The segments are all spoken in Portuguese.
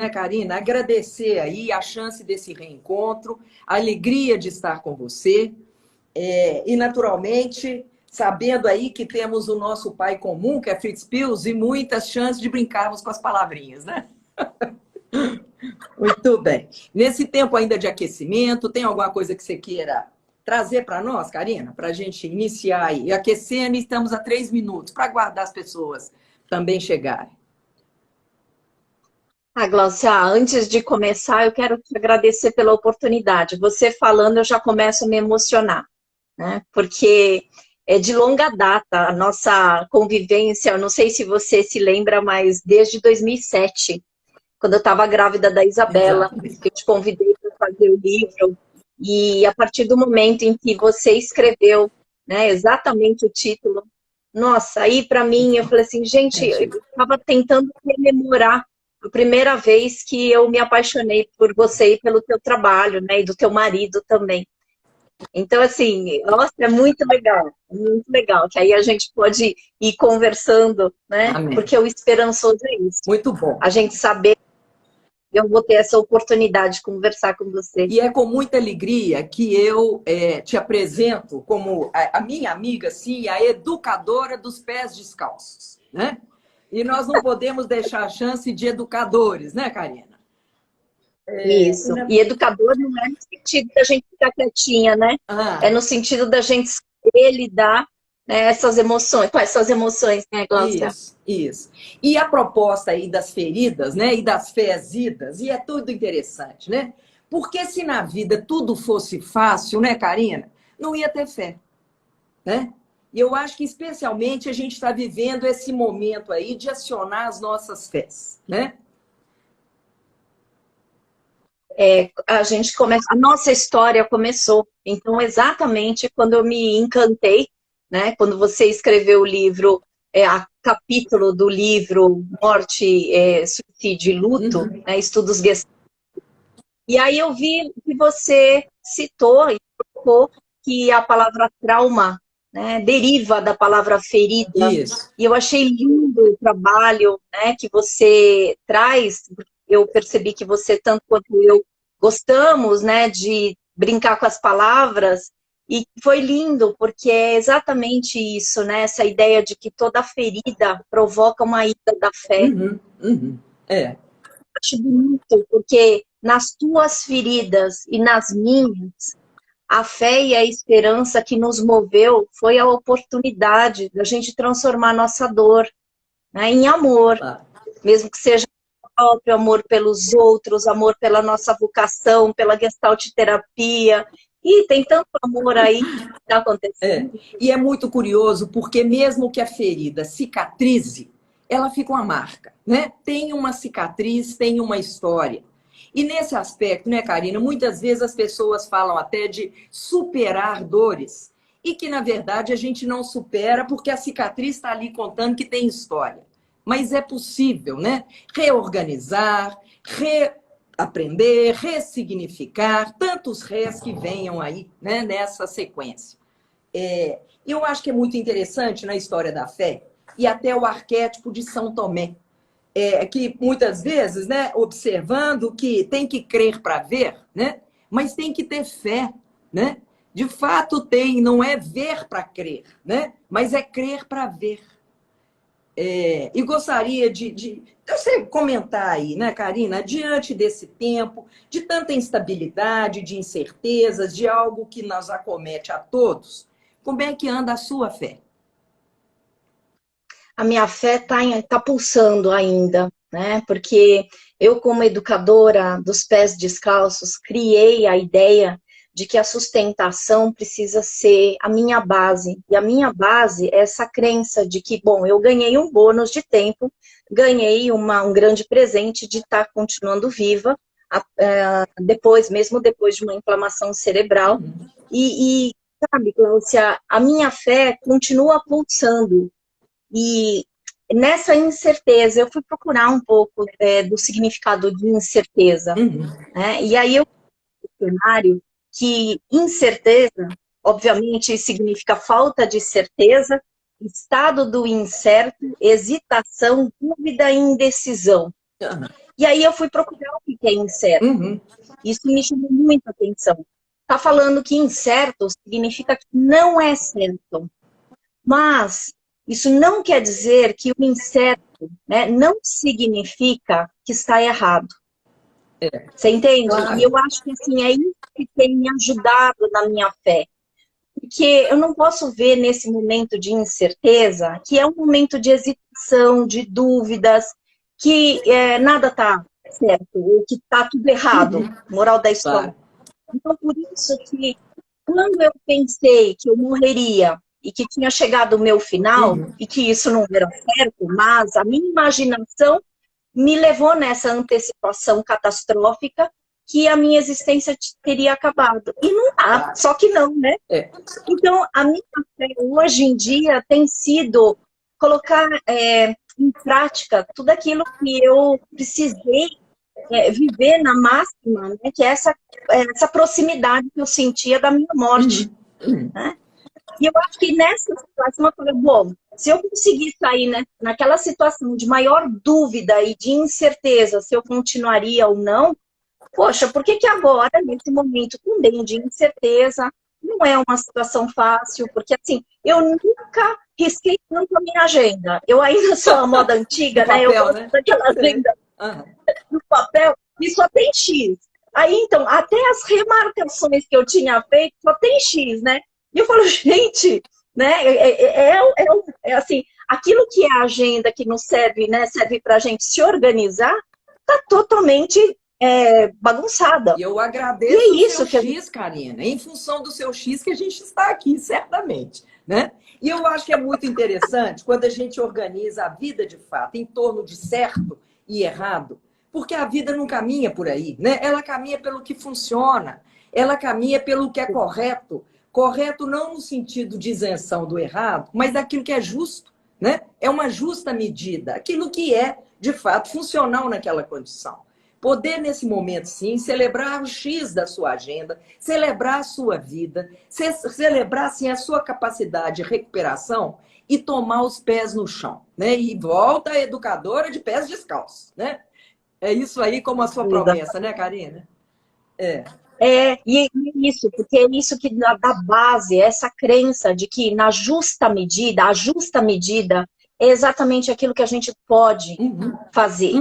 né, Karina, agradecer aí a chance desse reencontro, a alegria de estar com você, e naturalmente, sabendo aí que temos o nosso pai comum, que é Fritz Pils, e muitas chances de brincarmos com as palavrinhas, né? Muito bem. Nesse tempo ainda de aquecimento, tem alguma coisa que você queira trazer para nós, Karina, para a gente iniciar aí? E aquecendo, estamos a 3 minutos, para aguardar as pessoas também chegarem. Glaucia, antes de começar, eu quero te agradecer pela oportunidade. Você falando, eu já começo a me emocionar, né? Porque é de longa data a nossa convivência. Eu não sei se você se lembra, mas desde 2007, quando eu estava grávida da Isabela, Exatamente. que eu te convidei para fazer o livro, e a partir do momento em que você escreveu, né, exatamente o título, nossa, aí para mim, eu falei assim, gente, eu estava tentando rememorar a primeira vez que eu me apaixonei por você e pelo teu trabalho, né, e do teu marido também. Então, assim, nossa, é muito legal, que aí a gente pode ir conversando, né, Amém. porque o esperançoso é isso, Muito bom. a gente saber que eu vou ter essa oportunidade de conversar com você. E é com muita alegria que eu te apresento como a minha amiga, sim, a educadora dos pés descalços, né? E nós não podemos deixar a chance de educadores, né, Karina? Isso. E educador não é no sentido da gente ficar quietinha, né? É no sentido da gente saber lidar, né, essas emoções, com essas emoções, né, Glaucia? Isso. E a proposta aí das feridas, né, e das fezidas, e é tudo interessante, né? Porque se na vida tudo fosse fácil, né, Karina, não ia ter fé, né? E eu acho que especialmente a gente está vivendo esse momento aí de acionar as nossas fés, né? A gente começa, a nossa história começou. Então, exatamente quando eu me encantei, né? Quando você escreveu o livro, a capítulo do livro Morte, Suicídio e Luto, né, Estudos Gestalt. E aí eu vi que você citou e colocou que a palavra trauma, né, deriva da palavra ferida. Isso. E eu achei lindo o trabalho, né, que você traz. Eu percebi que você, tanto quanto eu, gostamos, né, de brincar com as palavras. E foi lindo, porque é exatamente isso, né? Essa ideia de que toda ferida provoca uma ida da fé. É. Acho bonito, porque nas tuas feridas e nas minhas, a fé e a esperança que nos moveu foi a oportunidade da gente transformar a nossa dor, né, em amor, mesmo que seja próprio, amor pelos outros, amor pela nossa vocação, pela Gestalt terapia. E tem tanto amor aí que está acontecendo. E é muito curioso, porque mesmo que a ferida cicatrize, ela fica uma marca, né? Tem uma cicatriz, tem uma história. E nesse aspecto, né, Karina, muitas vezes as pessoas falam até de superar dores, e que, na verdade, a gente não supera porque a cicatriz está ali contando que tem história. Mas é possível, né? Reorganizar, reaprender, ressignificar, tantos rés que venham aí, né, nessa sequência. Eu acho que é muito interessante na história da fé, e até o arquétipo de São Tomé, que muitas vezes, né, observando que tem que crer para ver, né, mas tem que ter fé, né? De fato não é ver para crer, né, mas é crer para ver. E gostaria de você comentar aí, né, Karina, diante desse tempo, de tanta instabilidade, de incertezas, de algo que nos acomete a todos, como é que anda a sua fé? A minha fé tá pulsando ainda, né? Porque eu, como educadora dos pés descalços, criei a ideia de que a sustentação precisa ser a minha base. E a minha base é essa crença de que, bom, eu ganhei um bônus de tempo, ganhei um grande presente de estar continuando viva, mesmo depois de uma inflamação cerebral. Sabe, Cláudia, a minha fé continua pulsando. E nessa incerteza, eu fui procurar um pouco do significado de incerteza, né? E aí eu cenário que incerteza, obviamente, significa falta de certeza, estado do incerto, hesitação, dúvida e indecisão. Aham. E aí eu fui procurar o que é incerto. Uhum. Isso me chamou muita atenção. Tá falando que incerto significa que não é certo. Mas isso não quer dizer que o incerto, né, não significa que está errado. Você entende? Claro. E eu acho que assim, é isso que tem me ajudado na minha fé. Porque eu não posso ver nesse momento de incerteza, que é um momento de hesitação, de dúvidas, que nada está certo, ou que está tudo errado, moral da história. Claro. Então, por isso que quando eu pensei que eu morreria e que tinha chegado o meu final, Uhum. e que isso não era certo, mas a minha imaginação me levou nessa antecipação catastrófica que a minha existência teria acabado. E não tá, só que não, né? É. Então, a minha fé hoje em dia tem sido colocar em prática tudo aquilo que eu precisei viver na máxima, né? Que é essa proximidade que eu sentia da minha morte. Uhum. Né? E eu acho que nessa situação eu falei, bom, se eu conseguir sair, né, naquela situação de maior dúvida e de incerteza se eu continuaria ou não, poxa, por que agora, nesse momento também de incerteza, não é uma situação fácil? Porque, assim, eu nunca risquei tanto a minha agenda. Eu ainda sou a moda antiga, né? Eu gosto daquela agenda no papel e só tem X. Aí, então, até as remarcações que eu tinha feito, só tem X, né? E eu falo, gente, né? Assim, aquilo que é a agenda que nos serve, né? Serve pra gente se organizar, tá totalmente bagunçada. E eu agradeço e é o isso seu que X, Karina, em função do seu X que a gente está aqui, certamente, né? E eu acho que é muito interessante quando a gente organiza a vida de fato em torno de certo e errado, porque a vida não caminha por aí, né? Ela caminha pelo que funciona, ela caminha pelo que é correto. Correto não no sentido de isenção do errado, mas daquilo que é justo, né? É uma justa medida, aquilo que é, de fato, funcional naquela condição. Poder, nesse momento, sim, celebrar o X da sua agenda, celebrar a sua vida, celebrar, sim, a sua capacidade de recuperação e tomar os pés no chão, né? E volta a educadora de pés descalços, né? É isso aí como a sua promessa, né, Karina? E isso, porque é isso que dá base, essa crença de que na justa medida, a justa medida é exatamente aquilo que a gente pode fazer.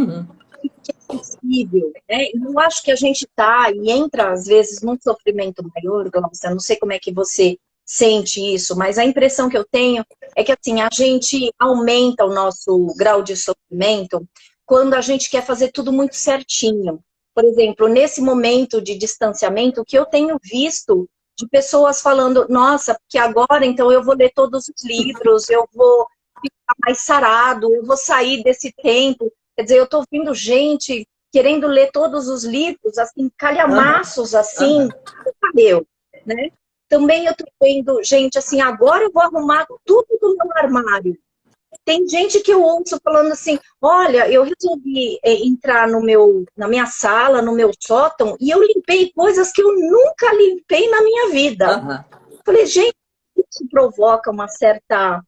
Que é possível, né? Eu acho que a gente e entra, às vezes, num sofrimento maior, Glaucia, não sei como é que você sente isso, mas a impressão que eu tenho é que, assim, a gente aumenta o nosso grau de sofrimento quando a gente quer fazer tudo muito certinho. Por exemplo, nesse momento de distanciamento, o que eu tenho visto de pessoas falando, nossa, porque agora, então, eu vou ler todos os livros, eu vou ficar mais sarado, eu vou sair desse tempo. Quer dizer, eu estou vendo gente querendo ler todos os livros, assim, calhamaços, assim, eu, né? Também eu estou vendo gente assim, agora eu vou arrumar tudo do meu armário. Tem gente que eu ouço falando assim, olha, eu resolvi entrar na minha sala, no meu sótão, e eu limpei coisas que eu nunca limpei na minha vida. Falei, gente, isso provoca uma certa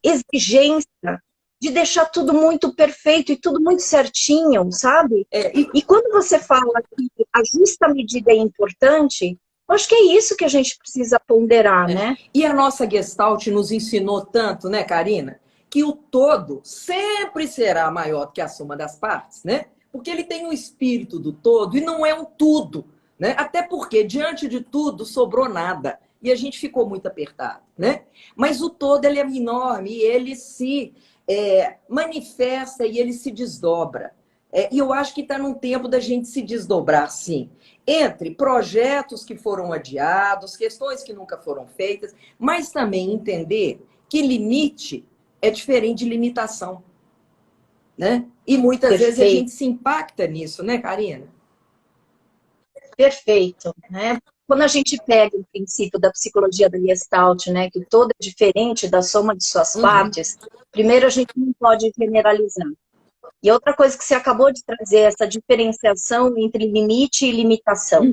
exigência de deixar tudo muito perfeito e tudo muito certinho, sabe? E quando você fala que a justa medida é importante, eu acho que é isso que a gente precisa ponderar, né? E a nossa Gestalt nos ensinou tanto, né, Karina? Que o todo sempre será maior do que a soma das partes, né? Porque ele tem o espírito do todo e não é um tudo, né? Até porque, diante de tudo, sobrou nada. E a gente ficou muito apertado, né? Mas o todo, ele é enorme e ele se manifesta e ele se desdobra. E eu acho que está num tempo da gente se desdobrar, sim. Entre projetos que foram adiados, questões que nunca foram feitas, mas também entender que limite é diferente de limitação, né? E muitas vezes a gente se impacta nisso, né, Karina? Perfeito, né? Quando a gente pega o princípio da psicologia da Gestalt, né, que o todo é diferente da soma de suas partes, primeiro a gente não pode generalizar. E outra coisa que você acabou de trazer, essa diferenciação entre limite e limitação.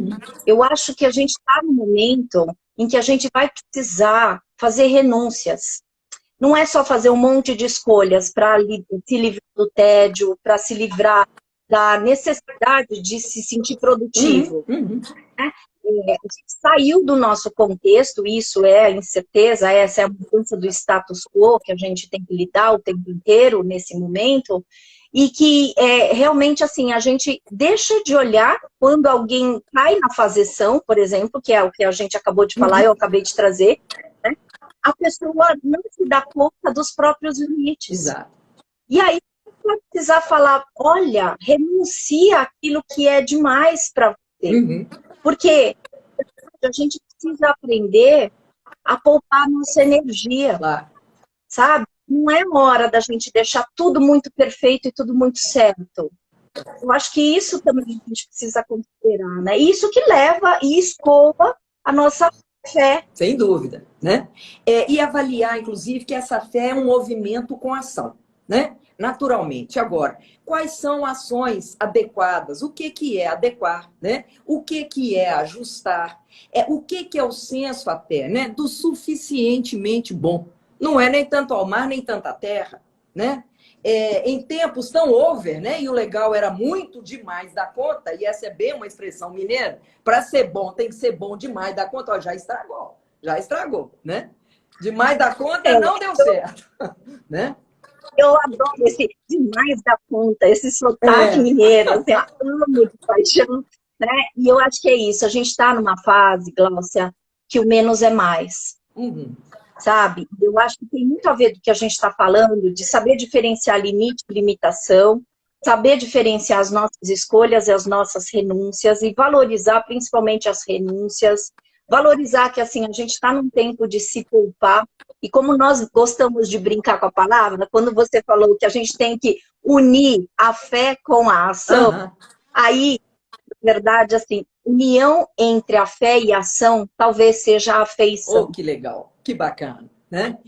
Eu acho que a gente está no momento em que a gente vai precisar fazer renúncias. não é só fazer um monte de escolhas para se livrar do tédio, para se livrar da necessidade de se sentir produtivo. Né? A gente saiu do nosso contexto, isso é a incerteza, essa é a mudança do status quo que a gente tem que lidar o tempo inteiro nesse momento, e que realmente assim, a gente deixa de olhar quando alguém cai na fazeção, por exemplo, que é o que a gente acabou de falar, eu acabei de trazer, né? A pessoa não se dá conta dos próprios limites. Exato. E aí, vai precisar falar, olha, renuncia aquilo que é demais para você. Porque a gente precisa aprender a poupar nossa energia, sabe? Não é hora da gente deixar tudo muito perfeito e tudo muito certo. Eu acho que isso também a gente precisa considerar, né? Isso que leva e escoa a nossa fé. Sem dúvida, né? E avaliar, inclusive, que essa fé é um movimento com ação, né? Naturalmente. Agora, quais são ações adequadas? O que é adequar, né? O que é ajustar? O que é o senso até, né? Do suficientemente bom. Não é nem tanto ao mar, nem tanto à terra, né? Em tempos tão over, né? E o legal era muito demais da conta, e essa é bem uma expressão mineira, para ser bom tem que ser bom demais da conta. Ó, já estragou, né? Demais da conta não deu certo, né? Eu adoro esse demais da conta, esse sotaque mineiro, assim, eu amo de paixão, né? E eu acho que é isso, a gente está numa fase, Gláucia, que o menos é mais, sabe? Eu acho que tem muito a ver do que a gente está falando, de saber diferenciar limite e limitação, saber diferenciar as nossas escolhas e as nossas renúncias, e valorizar principalmente as renúncias, valorizar que assim, a gente está num tempo de se poupar. E como nós gostamos de brincar com a palavra, quando você falou que a gente tem que unir a fé com a ação, aí, na verdade, assim, união entre a fé e a ação talvez seja a afeição. Oh, que legal, que bacana, né?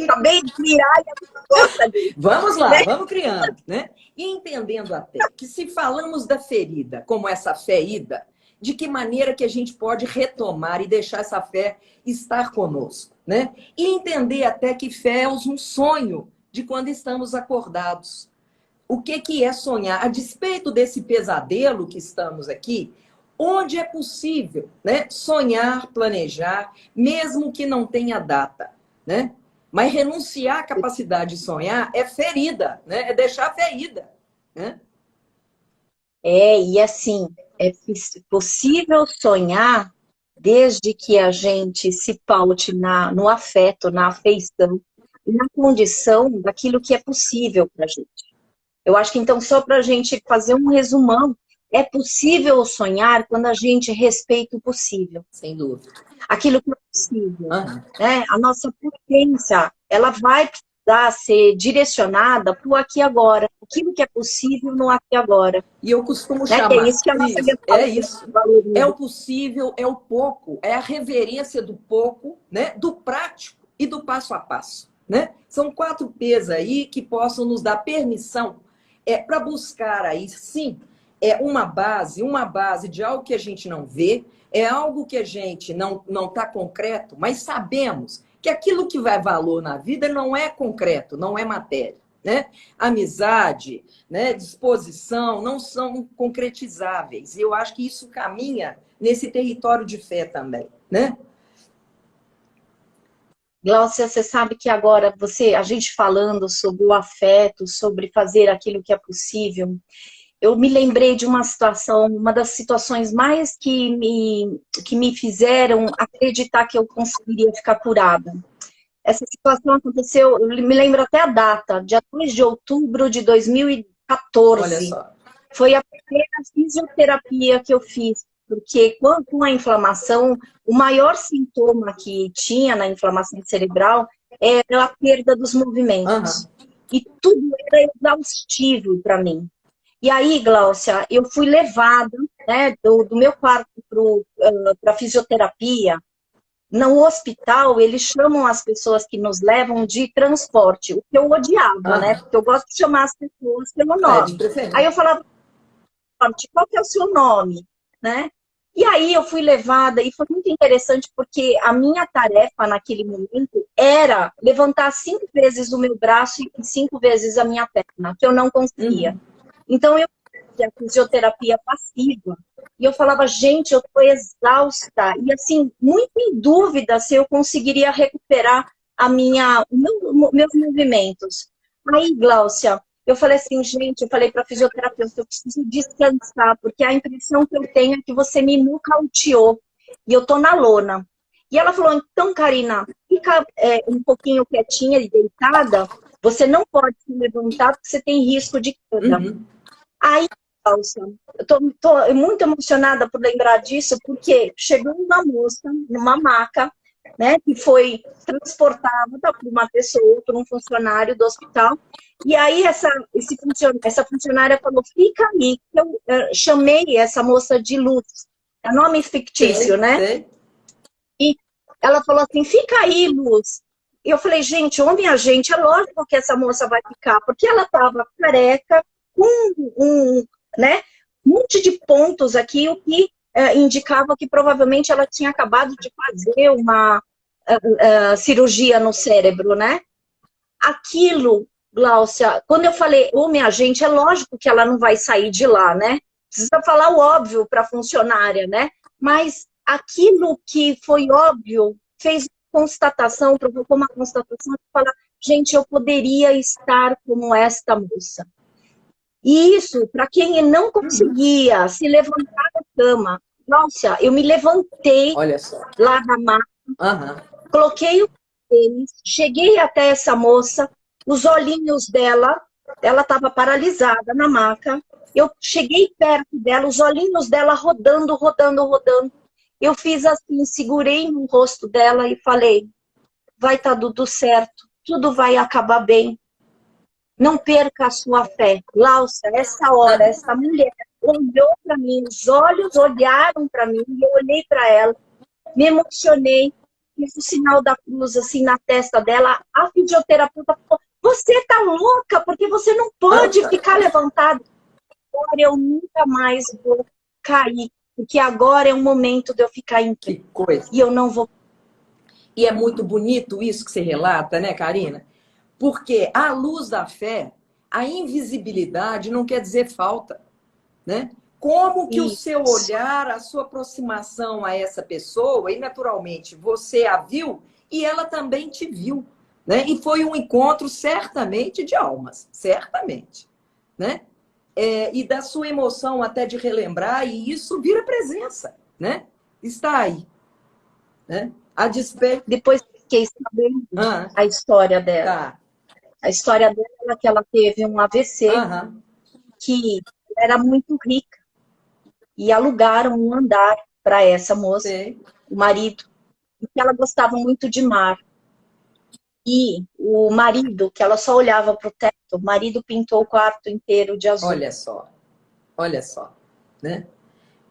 Acabei de virar e a gosta disso. Vamos lá, né? Vamos criando, né? E entendendo até que se falamos da ferida como essa ferida, de que maneira que a gente pode retomar e deixar essa fé estar conosco, né? E entender até que fé é um sonho de quando estamos acordados. O que é sonhar? A despeito desse pesadelo que estamos aqui, onde é possível, né? Sonhar, planejar, mesmo que não tenha data, né? Mas renunciar à capacidade de sonhar é ferida, né? É deixar ferida, né? E assim, é possível sonhar desde que a gente se paute no afeto, na afeição, e na condição daquilo que é possível para a gente. Eu acho que, então, só para a gente fazer um resumão, é possível sonhar quando a gente respeita o possível. Sem dúvida. Aquilo que é possível. Né? A nossa potência, ela vai precisar ser direcionada para o aqui e agora. Aquilo que é possível no aqui e agora. E eu costumo chamar. É isso que a nossa isso. É o possível, é o pouco, é a reverência do pouco, né? Do prático e do passo a passo. Né? São 4 P's aí que possam nos dar permissão para buscar aí, sim, uma base de algo que a gente não vê, é algo que a gente não está concreto, mas sabemos que aquilo que vai valor na vida não é concreto, não é matéria. Né? Amizade, né? Disposição, não são concretizáveis. E eu acho que isso caminha nesse território de fé também. Né? Gláucia, você sabe que agora a gente falando sobre o afeto, sobre fazer aquilo que é possível, eu me lembrei de uma situação, uma das situações mais que me fizeram acreditar que eu conseguiria ficar curada. Essa situação aconteceu, eu me lembro até a data, dia 2 de outubro de 2014. Olha só. Foi a primeira fisioterapia que eu fiz, porque com a inflamação, o maior sintoma que tinha na inflamação cerebral era a perda dos movimentos. E tudo era exaustivo para mim. E aí, Gláucia, eu fui levada, né, do meu quarto para fisioterapia. No hospital, eles chamam as pessoas que nos levam de transporte, o que eu odiava, né? Porque eu gosto de chamar as pessoas pelo nome. Aí eu falava, qual que é o seu nome? Né? E aí eu fui levada, e foi muito interessante, porque a minha tarefa naquele momento era levantar 5 vezes o meu braço e 5 vezes a minha perna, que eu não conseguia. Uhum. Então eu fazia fisioterapia passiva, e eu falava, gente, eu estou exausta, e assim, muito em dúvida se eu conseguiria recuperar meus movimentos. Aí, Gláucia, eu falei assim, gente, eu falei para a fisioterapeuta, eu preciso descansar, porque a impressão que eu tenho é que você me nocauteou e eu tô na lona. E ela falou, então, Karina, fica um pouquinho quietinha e deitada, você não pode se levantar porque você tem risco de queda. Uhum. Aí, Elsa, eu tô muito emocionada por lembrar disso, porque chegou uma moça numa maca, né, que foi transportada por uma pessoa, por um funcionário do hospital, e aí essa funcionária falou, fica aí, eu chamei essa moça de Luz, é nome fictício, Sei, né? sei. E ela falou assim, fica aí, Luz. E eu falei, gente, ô minha gente, é lógico que essa moça vai ficar, porque ela estava careca, com né, um monte de pontos aqui, o que indicava que provavelmente ela tinha acabado de fazer uma cirurgia no cérebro, né? Aquilo, Gláucia, quando eu falei, ô minha gente, é lógico que ela não vai sair de lá, né? Precisa falar o óbvio para a funcionária, né? Mas aquilo que foi óbvio fez constatação, provocou uma constatação de falar, gente, eu poderia estar como esta moça. E isso, para quem não conseguia se levantar da cama, nossa, eu me levantei Olha só. lá da maca, Uhum. coloquei o tênis, cheguei até essa moça, os olhinhos dela, ela estava paralisada na maca, eu cheguei perto dela, os olhinhos dela rodando, rodando, rodando. Eu fiz assim, segurei no rosto dela e falei, vai estar tudo certo, tudo vai acabar bem. Não perca a sua fé. Glaucia, essa hora, essa mulher olhou para mim, os olhos olharam para mim, e eu olhei para ela, me emocionei, fiz o sinal da cruz assim na testa dela. A fisioterapeuta falou, você tá louca, porque você não pode ficar levantada. Agora eu nunca mais vou cair, porque agora é o momento de eu ficar em pé. Que coisa. E eu não vou. E é muito bonito isso que você relata, né, Karina? Porque à luz da fé, a invisibilidade não quer dizer falta, né? Como que o seu Isso. olhar, a sua aproximação a essa pessoa, e naturalmente você a viu e ela também te viu, né? E foi um encontro certamente de almas, certamente, né? E da sua emoção até de relembrar, e isso vira presença, né? Está aí, né? A despeito. Depois fiquei sabendo Ah, a história dela. tá. A história dela é que ela teve um AVC, Aham. que era muito rica. E alugaram um andar para essa moça, Sei. o marido, e que ela gostava muito de mar. E o marido, que ela só olhava para o teto, o marido pintou o quarto inteiro de azul. Olha só, né?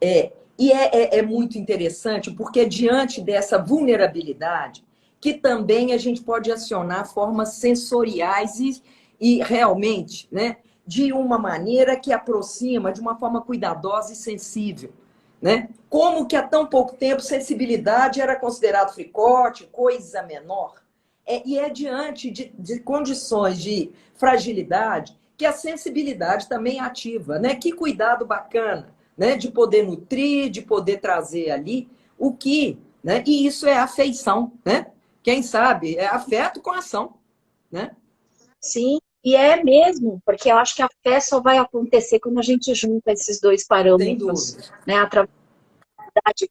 É muito interessante porque diante dessa vulnerabilidade que também a gente pode acionar formas sensoriais e realmente, né, de uma maneira que aproxima de uma forma cuidadosa e sensível, né? Como que há tão pouco tempo sensibilidade era considerado fricote, coisa menor. E é diante de condições de fragilidade que a sensibilidade também é ativa, né? Que cuidado bacana, né? De poder nutrir, de poder trazer ali o que, né? E isso é afeição, né? Quem sabe é afeto com ação, né? Sim, e é mesmo, porque eu acho que a fé só vai acontecer quando a gente junta esses dois Sem parâmetros, dúvida. né? Através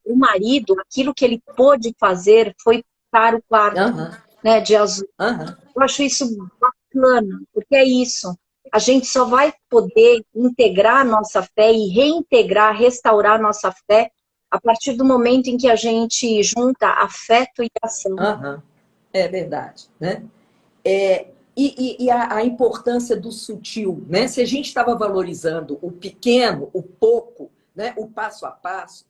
do marido, aquilo que ele pôde fazer foi para o quarto, Aham, né, de azul. aham. Eu acho isso bacana, porque é isso. A gente só vai poder integrar a nossa fé e reintegrar, restaurar a nossa fé a partir do momento em que a gente junta afeto e ação. Aham. É verdade, né? E a importância do sutil, né? Se a gente estava valorizando o pequeno, o pouco, né? O passo a passo,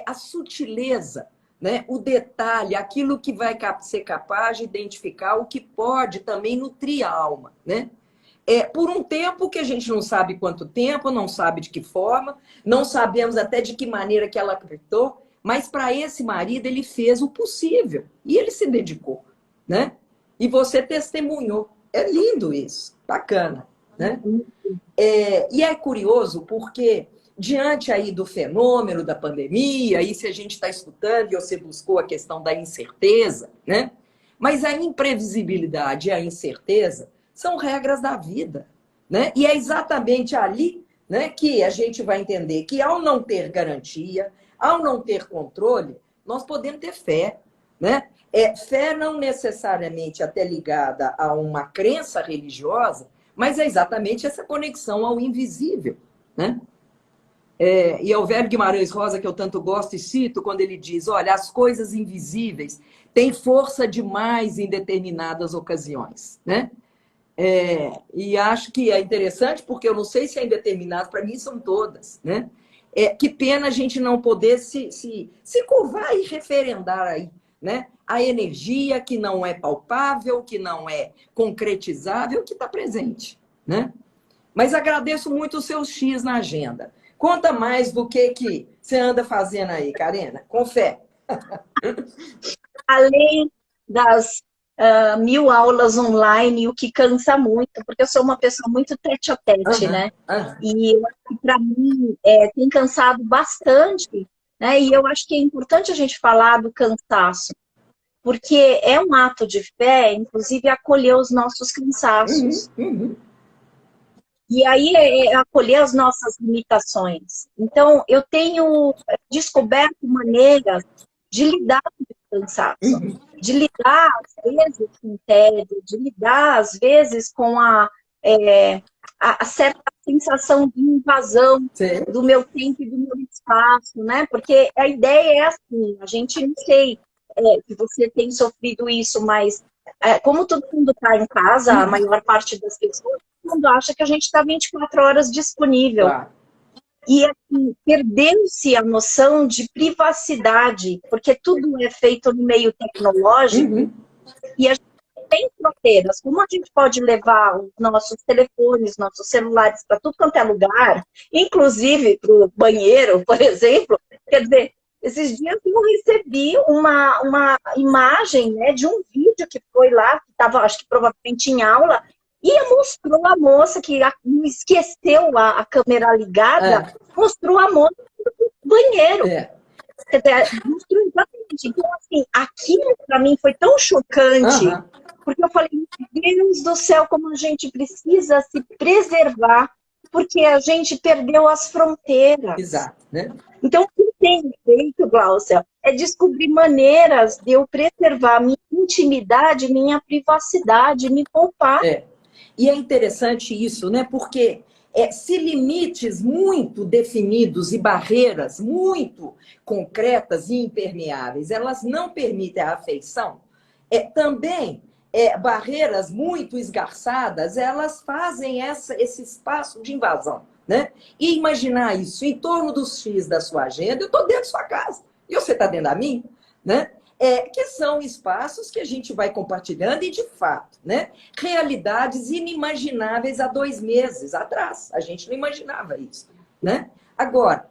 a sutileza, né? O detalhe, aquilo que vai ser capaz de identificar o que pode também nutrir a alma, né? por um tempo que a gente não sabe quanto tempo, não sabe de que forma, não sabemos até de que maneira que ela acreditou, mas para esse marido ele fez o possível e ele se dedicou, né? E você testemunhou. É lindo isso, bacana, né? E é curioso porque diante aí do fenômeno da pandemia, aí se a gente está escutando e você buscou a questão da incerteza, né? Mas a imprevisibilidade e a incerteza são regras da vida, né? E é exatamente ali, né, que a gente vai entender que ao não ter garantia, ao não ter controle, nós podemos ter fé, né? Fé não necessariamente até ligada a uma crença religiosa, mas é exatamente essa conexão ao invisível, né? E é o velho Guimarães Rosa, que eu tanto gosto e cito, quando ele diz, olha, as coisas invisíveis têm força demais em determinadas ocasiões, né? E acho que é interessante, porque eu não sei se é indeterminado, para mim são todas, né? Que pena a gente não poder se curvar e referendar aí, né? A energia que não é palpável, que não é concretizável, que está presente, né? Mas agradeço muito o seu X na agenda. Conta mais do que você anda fazendo aí, Karina, com fé. Além das 1000 aulas online, o que cansa muito, porque eu sou uma pessoa muito tete-a-tete, né? E para mim tem cansado bastante, né? E eu acho que é importante a gente falar do cansaço, porque é um ato de fé, inclusive, acolher os nossos cansaços. E aí acolher as nossas limitações. Então, eu tenho descoberto maneiras de lidar com o cansaço, de lidar, às vezes, com o tédio, de lidar, às vezes, com a certa sensação de invasão do meu tempo e do meu espaço, né? Porque a ideia é assim, a gente não sei se você tem sofrido isso, mas como todo mundo está em casa, a maior parte das pessoas, todo mundo acha que a gente está 24 horas disponível. Claro. E assim, perdeu-se a noção de privacidade, porque tudo é feito no meio tecnológico, e a gente tem fronteiras. Como a gente pode levar os nossos telefones, nossos celulares para tudo quanto é lugar, inclusive para o banheiro, por exemplo, quer dizer, esses dias eu recebi uma imagem, né, de um vídeo que foi lá, que estava, acho que provavelmente em aula, e mostrou a moça que esqueceu a câmera ligada, mostrou a moça no banheiro. Mostrou exatamente. Então, assim, aquilo para mim foi tão chocante, porque eu falei, Deus do céu, como a gente precisa se preservar, porque a gente perdeu as fronteiras. Exato, né? Então, o que eu tenho feito, Gláucia, é descobrir maneiras de eu preservar minha intimidade, minha privacidade, me poupar. E é interessante isso, né? Porque se limites muito definidos e barreiras muito concretas e impermeáveis, elas não permitem a afeição, também barreiras muito esgarçadas, elas fazem esse espaço de invasão, né? E imaginar isso em torno dos X da sua agenda, eu estou dentro da sua casa, e você está dentro da minha, né? Que são espaços que a gente vai compartilhando e, de fato, né, realidades inimagináveis há 2 meses atrás. A gente não imaginava isso, né? Agora,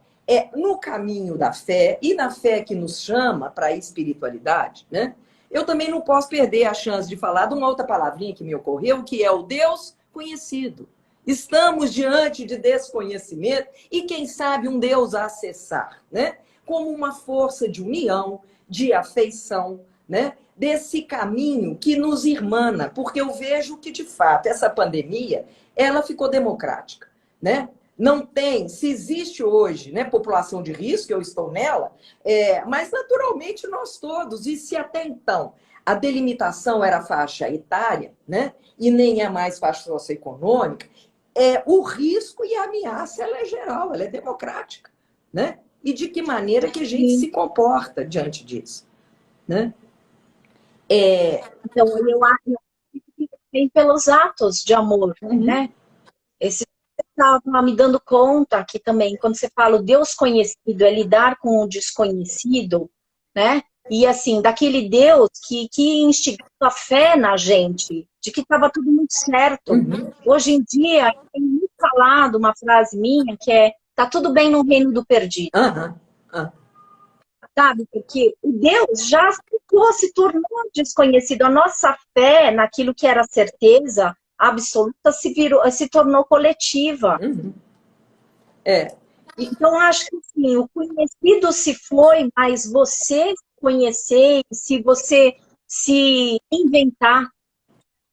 no caminho da fé e na fé que nos chama para a espiritualidade, né, eu também não posso perder a chance de falar de uma outra palavrinha que me ocorreu, que é o Deus conhecido. Estamos diante de desconhecimento e, quem sabe, um Deus a acessar, né? Como uma força de união, de afeição, né? Desse caminho que nos irmana, porque eu vejo que, de fato, essa pandemia, ela ficou democrática, né? Não tem, se existe hoje, né, população de risco, eu estou nela, mas naturalmente nós todos, e se até então a delimitação era faixa etária, né, e nem é mais faixa socioeconômica, o risco e a ameaça ela é geral, ela é democrática, né? E de que maneira que a gente se comporta diante disso, né? Então, eu acho que vem pelos atos de amor, né? Esse estava me dando conta aqui também, quando você fala o Deus conhecido, é lidar com o desconhecido, né? E assim, daquele Deus que instigou a fé na gente, de que estava tudo muito certo. Uhum. Hoje em dia, tem muito falado uma frase minha que é: tá tudo bem no reino do perdido. Aham. Ah. Sabe? Porque o Deus já ficou, se tornou desconhecido. A nossa fé naquilo que era certeza absoluta se tornou coletiva. Uhum. É. Então, acho que assim, o conhecido se foi, mas você conhecer, se você se inventar,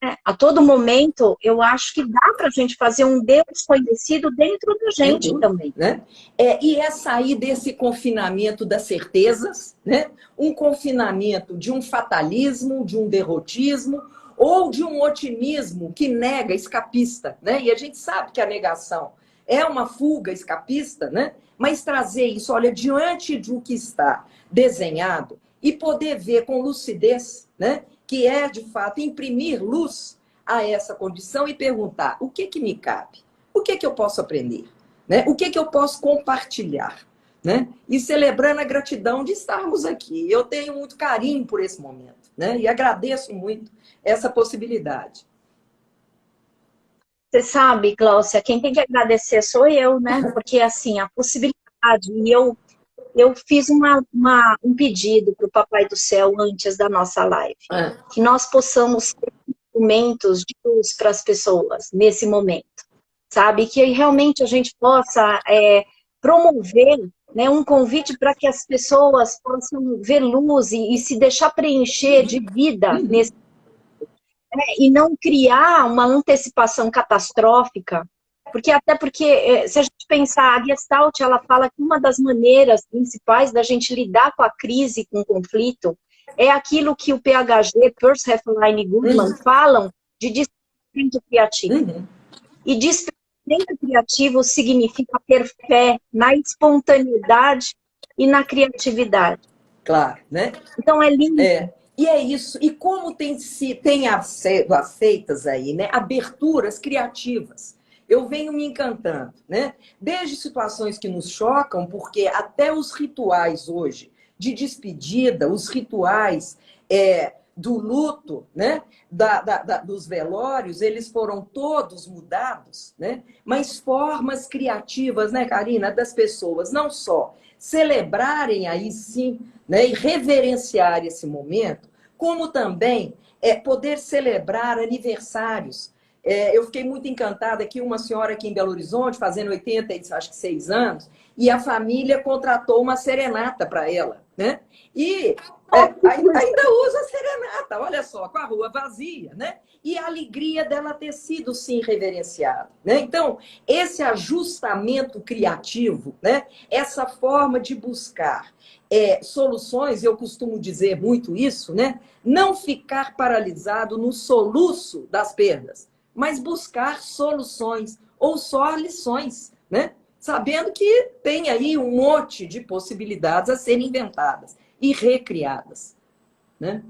né, a todo momento, eu acho que dá para a gente fazer um Deus conhecido dentro da Sem gente dúvida, também. né? E é sair desse confinamento das certezas, né? Um confinamento de um fatalismo, de um derrotismo, ou de um otimismo que nega, escapista, né? E a gente sabe que a negação é uma fuga escapista, né? Mas trazer isso, olha, diante do que está desenhado e poder ver com lucidez, né? Que é, de fato, imprimir luz a essa condição e perguntar: o que me cabe? O que eu posso aprender? Né? O que eu posso compartilhar? Né? E celebrando a gratidão de estarmos aqui. Eu tenho muito carinho por esse momento, né? E agradeço muito essa possibilidade. Você sabe, Gláucia, quem tem que agradecer sou eu, né? Porque, assim, a possibilidade, e eu fiz um pedido para o Papai do Céu antes da nossa live, que nós possamos ter instrumentos de luz para as pessoas nesse momento, sabe? Que realmente a gente possa promover, né, um convite para que as pessoas possam ver luz e se deixar preencher de vida nesse, né, e não criar uma antecipação catastrófica, até porque, se a gente pensar, a Gestalt, ela fala que uma das maneiras principais da gente lidar com a crise, com o conflito, é aquilo que o PHG, Peirce, Heffeline e Goodman falam de desprendimento criativo. Uhum. E desprendimento criativo significa ter fé na espontaneidade e na criatividade. Claro, né? Então é lindo. E é isso. E como tem aceitas aí, né? Aberturas criativas. Eu venho me encantando, né? Desde situações que nos chocam, porque até os rituais hoje de despedida, os rituais do luto, né? Dos velórios, eles foram todos mudados, né? Mas formas criativas, né, Karina, das pessoas não só celebrarem aí sim, né, e reverenciar esse momento, como também poder celebrar aniversários. Eu fiquei muito encantada aqui, uma senhora aqui em Belo Horizonte, fazendo 86 anos, e a família contratou uma serenata para ela, né? E ainda usa a serenata, olha só, com a rua vazia, né? E a alegria dela ter sido, sim, reverenciada, né? Então, esse ajustamento criativo, né? Essa forma de buscar soluções, eu costumo dizer muito isso, né? Não ficar paralisado no soluço das perdas, mas buscar soluções ou só lições, né? Sabendo que tem aí um monte de possibilidades a serem inventadas e recriadas, né?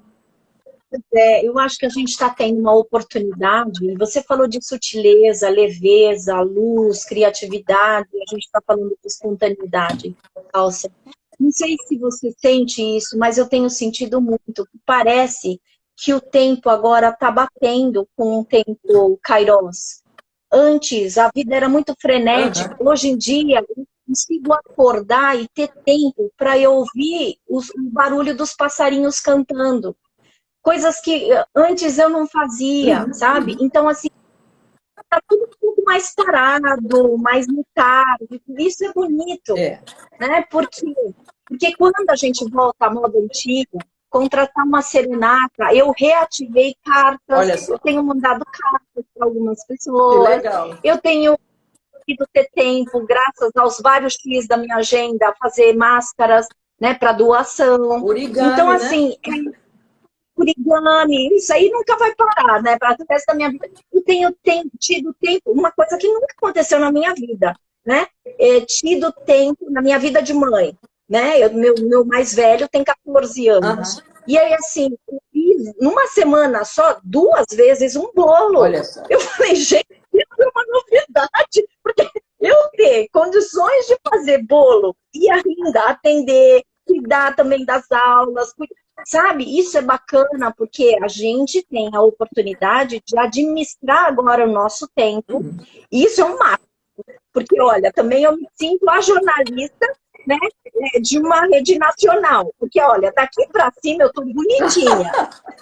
Eu acho que a gente está tendo uma oportunidade, e você falou de sutileza, leveza, luz, criatividade, a gente está falando de espontaneidade, Cálcia. Não sei se você sente isso, mas eu tenho sentido muito. Parece que o tempo agora está batendo com o tempo Kairos. Antes, a vida era muito frenética. Hoje em dia, eu consigo acordar e ter tempo para eu ouvir o barulho dos passarinhos cantando. Coisas que antes eu não fazia, sabe? Então, assim, tá tudo um pouco mais parado, mais mutado. Isso é bonito, né? Porque quando a gente volta à moda antiga, contratar uma serenata, eu reativei cartas, eu tenho mandado cartas para algumas pessoas. Que legal. Eu tenho conseguido ter tempo, graças aos vários dias da minha agenda, a fazer máscaras, né, para doação. Origami, então, assim, origami, isso aí nunca vai parar, né? Para o resto da minha vida. Eu tenho tido tempo, uma coisa que nunca aconteceu na minha vida, né? Tido tempo na minha vida de mãe, né? Meu mais velho tem 14 anos. E aí, assim, eu fiz numa semana só 2 vezes um bolo. Olha só. Eu falei, gente, isso é uma novidade, porque eu ter condições de fazer bolo e ainda atender cuidar também das aulas, sabe? Isso é bacana, porque a gente tem a oportunidade de administrar agora o nosso tempo, e isso é um marco, porque, olha, também eu me sinto a jornalista, né, de uma rede nacional, porque, olha, daqui para cima eu tô bonitinha,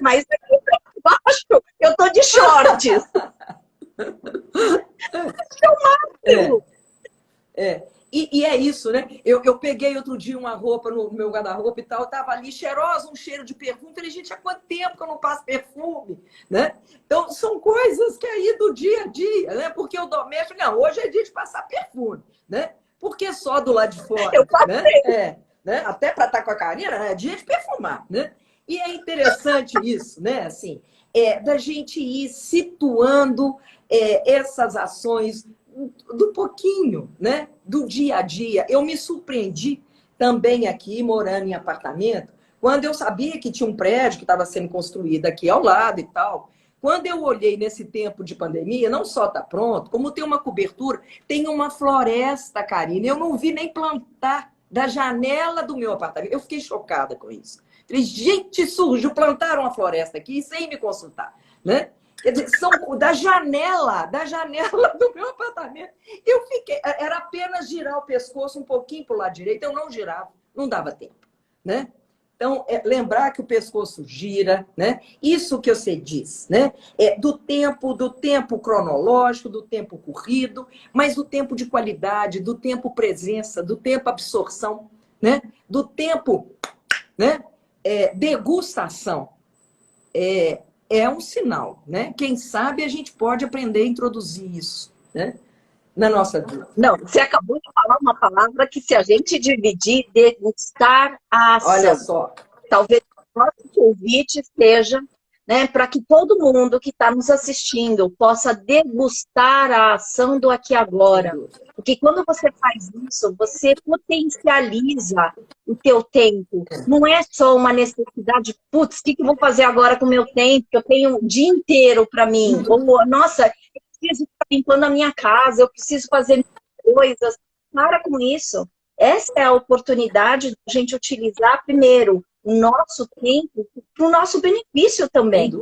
mas daqui para baixo eu tô de shorts. Isso é um marco. E é isso, né? Eu peguei outro dia uma roupa no meu guarda-roupa e tal, tava ali cheirosa, um cheiro de perfume. Falei, gente, há quanto tempo que eu não passo perfume, né? Então, são coisas que aí do dia a dia, né? Porque o doméstico, não, hoje é dia de passar perfume, né? Porque só do lado de fora, Eu passei. né? Até para estar com a Karina, é dia de perfumar, né? E é interessante isso, né? Assim, da gente ir situando essas ações do pouquinho, né? Do dia a dia. Eu me surpreendi também aqui, morando em apartamento, quando eu sabia que tinha um prédio que estava sendo construído aqui ao lado e tal. Quando eu olhei nesse tempo de pandemia, não só está pronto, como tem uma cobertura, tem uma floresta, Karina. Eu não vi nem plantar da janela do meu apartamento. Eu fiquei chocada com isso. Falei, gente, surgiu, plantaram uma floresta aqui sem me consultar, né? Quer dizer, são da janela do meu apartamento. Eu fiquei, era apenas girar o pescoço um pouquinho para o lado direito, eu não girava, não dava tempo, né? Então, lembrar que o pescoço gira, né? Isso que você diz, né? Do tempo cronológico, do tempo corrido, mas do tempo de qualidade, do tempo presença, do tempo absorção, né? Do tempo, né? Degustação. É um sinal, né? Quem sabe a gente pode aprender a introduzir isso, né? Na nossa vida. Não, você acabou de falar uma palavra que, se a gente dividir, degustar a ação. Olha só. Talvez o nosso convite seja, né, para que todo mundo que está nos assistindo possa degustar a ação do aqui e agora. Porque quando você faz isso, você potencializa o teu tempo. Não é só uma necessidade, putz, o que eu vou fazer agora com o meu tempo? Eu tenho um dia inteiro para mim. Ou, nossa, eu preciso estar limpando a minha casa, eu preciso fazer coisas. Para com isso. Essa é a oportunidade de a gente utilizar, primeiro, o nosso tempo para o nosso benefício também.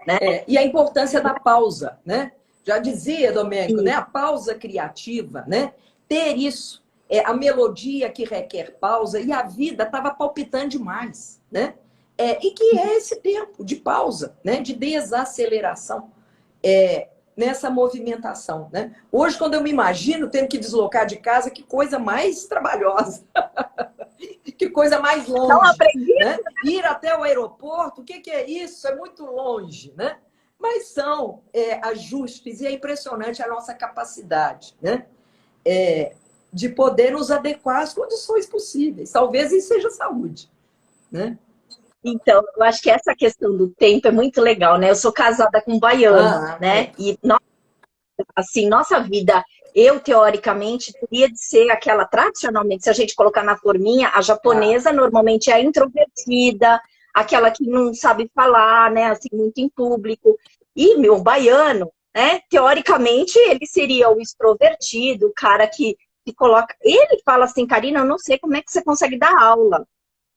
Né? E a importância da pausa, né? Já dizia, Domênico, né? A pausa criativa, né? Ter isso, a melodia que requer pausa, e a vida estava palpitando demais, né? E que é esse tempo de pausa, né? De desaceleração, nessa movimentação, né? Hoje, quando eu me imagino tendo que deslocar de casa, que coisa mais trabalhosa. Que coisa mais longe. Não aprendi, né? Ir até o aeroporto, o que é isso? É muito longe, né? Mas são ajustes, e é impressionante a nossa capacidade, né? De poder nos adequar às condições possíveis. Talvez isso seja saúde, né? Então, eu acho que essa questão do tempo é muito legal, né? Eu sou casada com um baiano, né? E, assim, nossa vida, eu, teoricamente, teria de ser aquela, tradicionalmente, se a gente colocar na forminha, a japonesa normalmente é a introvertida, aquela que não sabe falar, né? Assim, muito em público. E meu baiano, né? Teoricamente, ele seria o extrovertido, o cara que coloca... Ele fala assim, Karina, eu não sei como é que você consegue dar aula,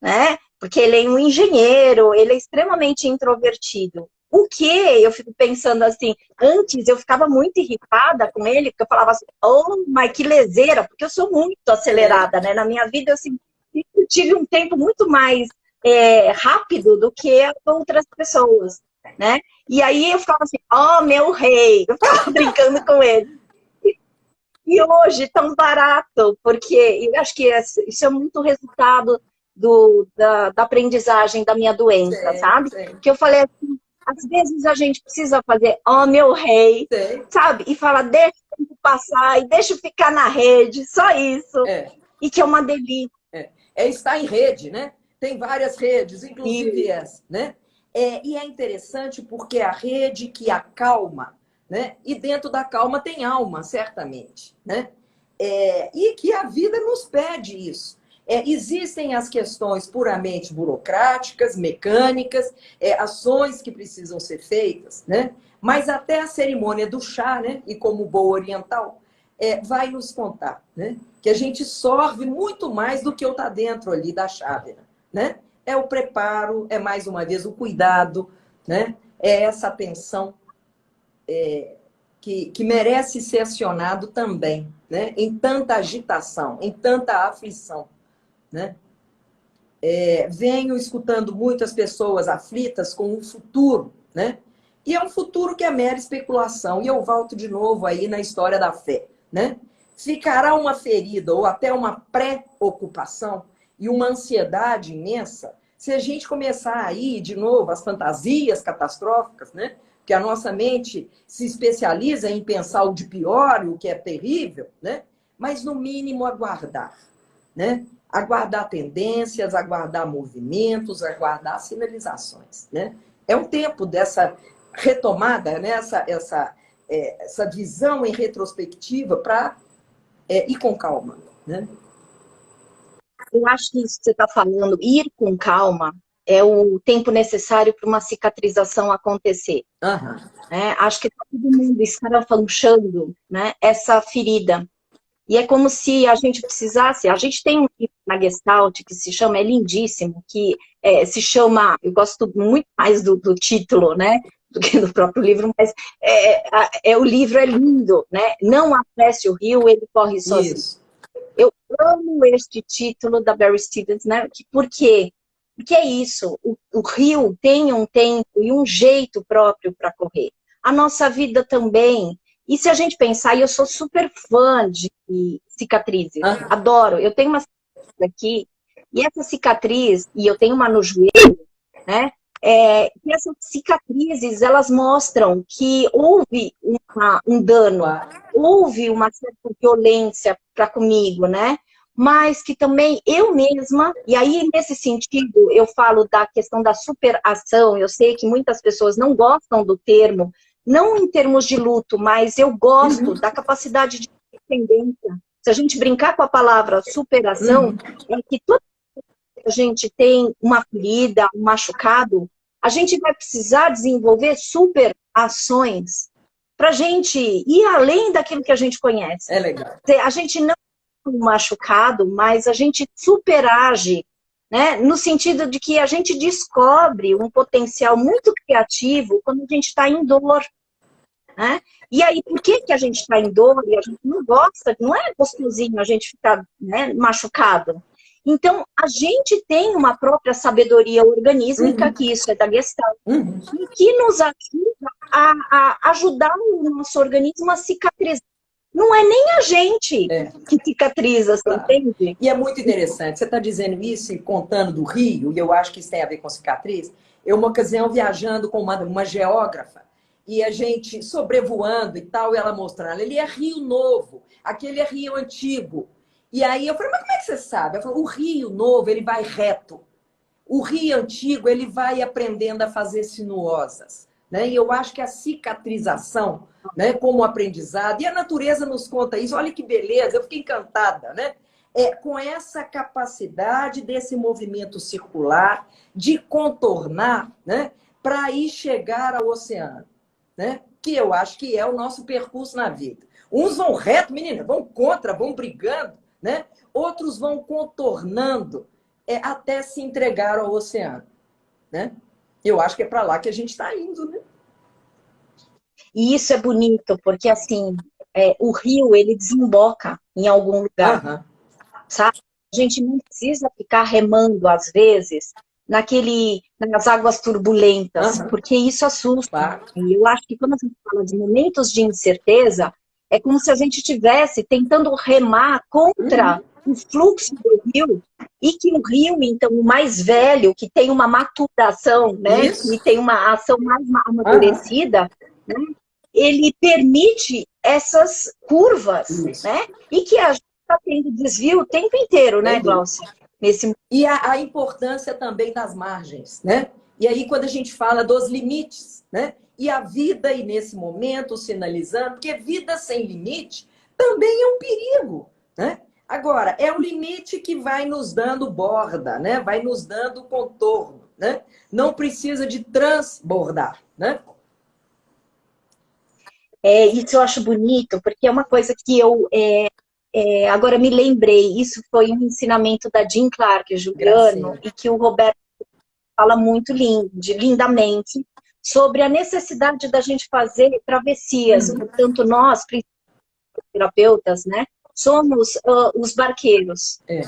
né? Porque ele é um engenheiro, ele é extremamente introvertido. O que eu fico pensando assim, antes eu ficava muito irritada com ele, porque eu falava assim, oh, mas que leseira, porque eu sou muito acelerada, né? Na minha vida, assim, eu tive um tempo muito mais rápido do que outras pessoas, né? E aí eu ficava assim, oh, meu rei, eu ficava brincando com ele. E hoje, tão barato, porque eu acho que isso é muito resultado da aprendizagem da minha doença, sabe? Que eu falei assim, às vezes a gente precisa fazer, oh, meu rei, sabe? E fala, deixa o tempo passar, e deixa eu ficar na rede, só isso. E que é uma delícia. Estar em rede, né? Tem várias redes, inclusive essa, né? E é interessante porque a rede que acalma, né? E dentro da calma tem alma, certamente, né? E que a vida nos pede isso. Existem as questões puramente burocráticas, mecânicas, ações que precisam ser feitas, né? Mas até a cerimônia do chá, né? E como boa oriental, vai nos contar, né? Que a gente sorve muito mais do que o tá dentro ali da chávena, né? É o preparo, é mais uma vez o cuidado, né? É essa atenção que merece ser acionado também, né? Em tanta agitação, em tanta aflição, né? Venho escutando muitas pessoas aflitas com o futuro, né? E é um futuro que é mera especulação. E eu volto de novo aí na história da fé, né? Ficará uma ferida ou até uma preocupação e uma ansiedade imensa se a gente começar aí, de novo, as fantasias catastróficas, né? Porque a nossa mente se especializa em pensar o de pior e o que é terrível, né? Mas, no mínimo, aguardar, né? Aguardar tendências, aguardar movimentos, aguardar sinalizações, né? É um tempo dessa retomada, né? Essa visão em retrospectiva para ir com calma, né? Eu acho que isso que você está falando, ir com calma, é o tempo necessário para uma cicatrização acontecer. Aham. Né? Acho que está todo mundo escarafanchando, né, essa ferida. E é como se a gente precisasse... A gente tem um livro na Gestalt que se chama, é lindíssimo, que se chama... Eu gosto muito mais do título, né, do que do próprio livro, mas o livro é lindo, né? Não apresse o rio, ele corre sozinho. Isso. Eu amo este título da Barry Stevens, né? Por quê? Porque é isso, o rio tem um tempo e um jeito próprio para correr. A nossa vida também. E se a gente pensar, e eu sou super fã de cicatrizes, adoro. Eu tenho uma cicatriz aqui, e essa cicatriz, e eu tenho uma no joelho, né? E essas cicatrizes, elas mostram que houve um dano, houve uma certa violência para comigo, né? Mas que também eu mesma, e aí nesse sentido eu falo da questão da superação, eu sei que muitas pessoas não gostam do termo, não em termos de luto, mas eu gosto da capacidade de independência. Se a gente brincar com a palavra superação, é que toda vez que a gente tem uma ferida, um machucado, a gente vai precisar desenvolver superações para a gente ir além daquilo que a gente conhece. É legal. A gente não machucado, mas a gente superage, né? No sentido de que a gente descobre um potencial muito criativo quando a gente está em dor, né? E aí, por que a gente está em dor e a gente não gosta, não é gostosinho a gente ficar, né, machucado? Então, a gente tem uma própria sabedoria organísmica, que isso é da Gestalt, e que nos ajuda a ajudar o nosso organismo a cicatrizar. Não é nem a gente que cicatriza, você entende? E é muito interessante. Você está dizendo isso e contando do Rio, e eu acho que isso tem a ver com cicatriz. Eu, uma ocasião, viajando com uma geógrafa, e a gente sobrevoando e tal, e ela mostrando, ele é Rio Novo, aquele é Rio Antigo. E aí eu falei, mas como é que você sabe? Ela falou, o Rio Novo, ele vai reto. O Rio Antigo, ele vai aprendendo a fazer sinuosas. Né? E eu acho que a cicatrização, né, como aprendizado, e a natureza nos conta isso, olha que beleza, eu fiquei encantada, né? Com essa capacidade desse movimento circular, de contornar, né, para aí chegar ao oceano, né? Que eu acho que é o nosso percurso na vida. Uns vão reto, menina, vão contra, vão brigando, né? Outros vão contornando até se entregar ao oceano, né? Eu acho que é para lá que a gente está indo, né? E isso é bonito, porque assim, o rio, ele desemboca em algum lugar, sabe? A gente não precisa ficar remando, às vezes, nas águas turbulentas, porque isso assusta. Claro. E eu acho que quando a gente fala de momentos de incerteza, é como se a gente estivesse tentando remar contra o fluxo do rio, e que o rio, então, o mais velho, que tem uma maturação, né, e tem uma ação mais amadurecida, né, ele permite essas curvas, né, e que a gente está tendo desvio o tempo inteiro, né, Glaucia? E a importância também das margens, né? E aí, quando a gente fala dos limites, né? E a vida, e nesse momento, sinalizando, porque vida sem limite também é um perigo, né? Agora, é o limite que vai nos dando borda, né? Vai nos dando contorno, né? Não precisa de transbordar, né? Isso eu acho bonito, porque é uma coisa que eu agora me lembrei. Isso foi um ensinamento da Jean Clark, Juliano, Gracinha. e que o Roberto fala muito lindamente sobre a necessidade da gente fazer travessias. Portanto, nós, terapeutas, né, somos os barqueiros. É.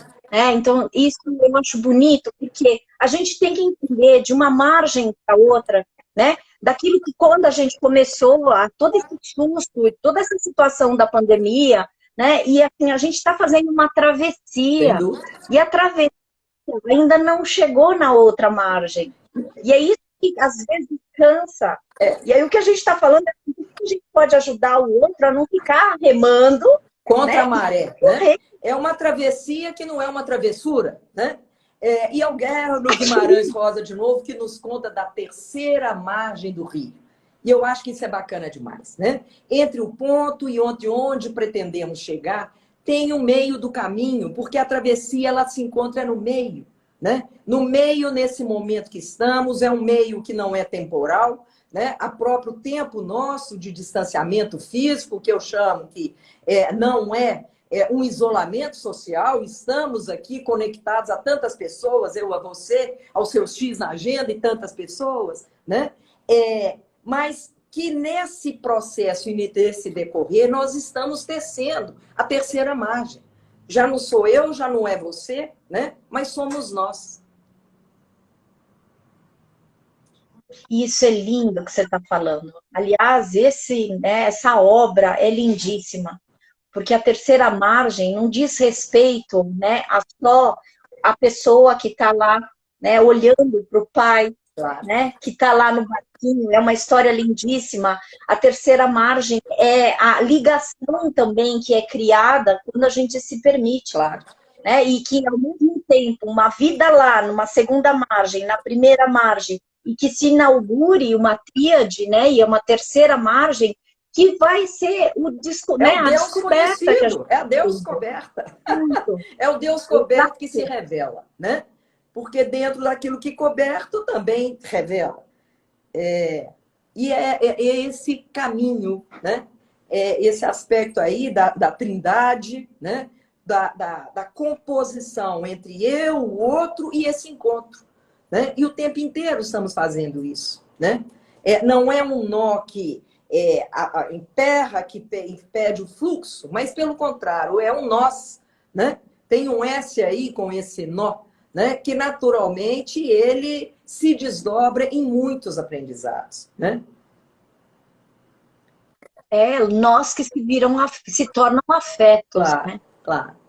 Então, isso eu acho bonito, porque a gente tem que entender de uma margem para outra, né? Daquilo que quando a gente começou, todo esse susto e toda essa situação da pandemia, né? E assim, a gente está fazendo uma Sem travessia, dúvida. e a travessia ainda não chegou na outra margem. E é isso que às vezes cansa. E aí o que a gente está falando é que a gente pode ajudar o outro a não ficar remando Contra, né, a maré, né? É uma travessia que não é uma travessura, né? E é o Guerra Guimarães Rosa, de novo, que nos conta da terceira margem do rio. E eu acho que isso é bacana demais, né? Entre o ponto e onde pretendemos chegar, tem o meio do caminho, porque a travessia ela se encontra no meio, né? No meio, nesse momento que estamos, é um meio que não é temporal, né? A próprio tempo nosso de distanciamento físico, que eu chamo que não é um isolamento social, estamos aqui conectados a tantas pessoas, eu a você, aos seus X na agenda e tantas pessoas, né? Mas que nesse processo e nesse decorrer nós estamos tecendo a terceira margem. Já não sou eu, já não é você, né? Mas somos nós. Isso é lindo que você está falando. Aliás, essa obra é lindíssima, porque a terceira margem não diz respeito, né, a só a pessoa que está lá, né, olhando para o pai, Claro. Né, que está lá no barquinho. É uma história lindíssima. A terceira margem é a ligação também que é criada quando a gente se permite. Claro. Né, e que, ao mesmo tempo, uma vida lá, numa segunda margem, na primeira margem, e que se inaugure uma tríade, né, e uma terceira margem, que vai ser a descoberta. É a Deus descoberta. É o Deus coberto que se revela, né? Porque dentro daquilo que coberto também revela. E é esse caminho, né? Esse aspecto aí da trindade, né? Da composição entre eu, o outro e esse encontro. Né? E o tempo inteiro estamos fazendo isso. Né? Não é um nó que emperra, que impede o fluxo, mas pelo contrário, é um nós. Né? Tem um S aí com esse nó, né? Que naturalmente ele se desdobra em muitos aprendizados. Né? Nós que se tornam afetos. Claro, né? Claro.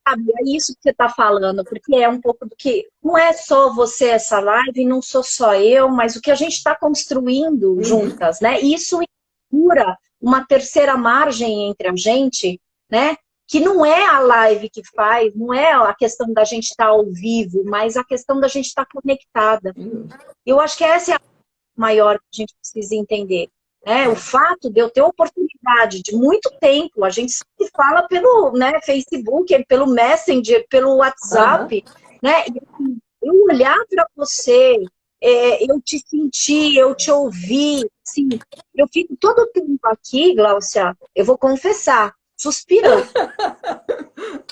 Sabe, é isso que você está falando, porque é um pouco do que não é só você essa live, não sou só eu, mas o que a gente está construindo juntas, né? Isso inaugura uma terceira margem entre a gente, né? Que não é a live que faz, não é a questão da gente estar ao vivo, mas a questão da gente estar conectada. Eu acho que essa é a maior que a gente precisa entender. O fato de eu ter oportunidade de muito tempo, a gente se fala pelo Facebook, pelo Messenger, pelo WhatsApp, né? E eu olhar para você, eu te sentir, eu te ouvir, assim, eu fico todo o tempo aqui, Gláucia, eu vou confessar, suspirando.